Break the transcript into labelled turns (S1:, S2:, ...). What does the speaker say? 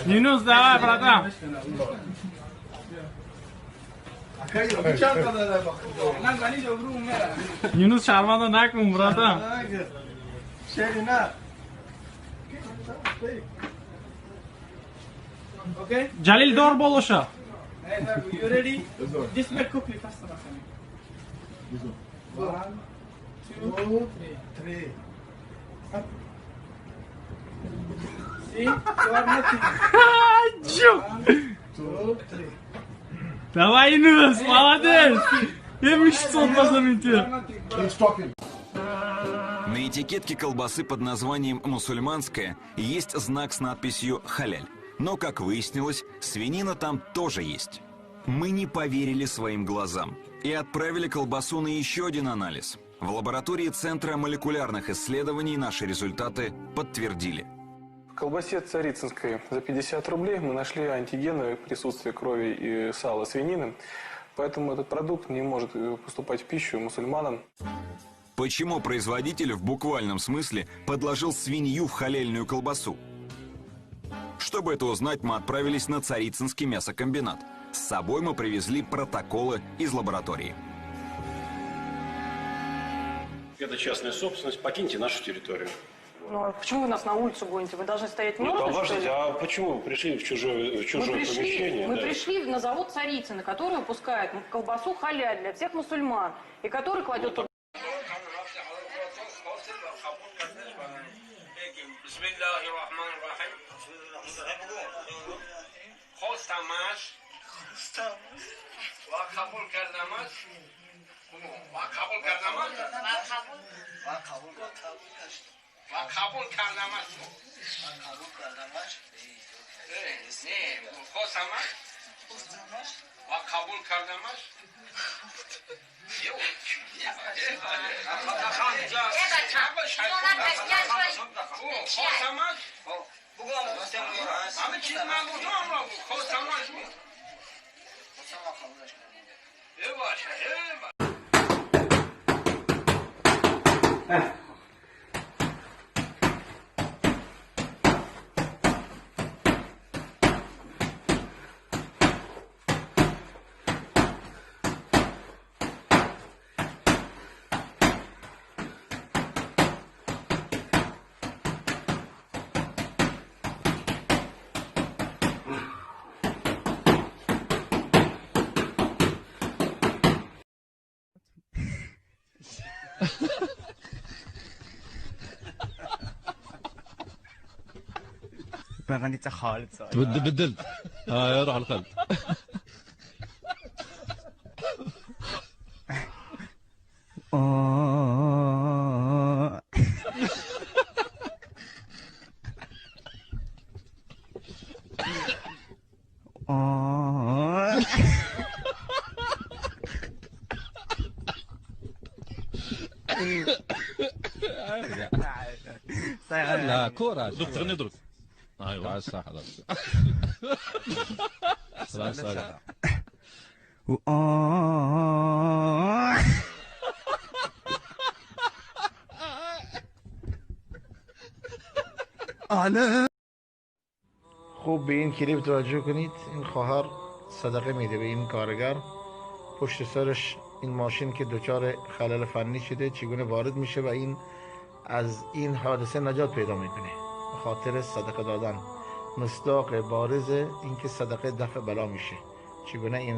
S1: Yunus давай, братан. Yunus şarmada nakım bratан.
S2: Okay.
S1: Jalil doğru boluşa.
S2: You ready? Just make quickly faster. 1, 2, 3. See, you are nothing. 1, 2, 3.
S1: Давай, Yunus, молодец. Yemiş sonmasını bitiyor.
S3: На этикетке колбасы под названием «мусульманская» есть знак с надписью «халяль». Но, как выяснилось, свинина там тоже есть. Мы не поверили своим глазам и отправили колбасу на еще один анализ. В лаборатории Центра молекулярных исследований наши результаты подтвердили.
S4: В колбасе царицынской за 50 рублей мы нашли антигены присутствия крови и сала свинины, поэтому этот продукт не может поступать в пищу мусульманам.
S3: Почему производитель в буквальном смысле подложил свинью в халяльную колбасу? Чтобы это узнать, мы отправились на Царицынский мясокомбинат. С собой мы привезли протоколы из лаборатории.
S5: Это частная собственность, покиньте нашу территорию.
S6: Ну, а почему вы нас на улицу гоните? Вы должны стоять мирно,
S5: Обождите, а почему вы пришли в чужое помещение?
S6: Мы пришли на завод Царицыно, который выпускает колбасу халяль для всех мусульман, и который кладет туда...
S7: غنيت خالد صاحبي
S8: بدلت ها روح الخلد لا كورة دوك تغني دروك ايوه صح خلاص خلاص
S9: خوب به این کلیپ توجه کنید. این خواهر صدقه میده به این کارگر. پشت سرش این ماشین که دچار خلل فنی شده چگونه وارد میشه و این از این حادثه نجات پیدا میکنه به خاطر صدقه دادن. مصداق بارز اینکه صدقه دفع بلا میشه. چگونه این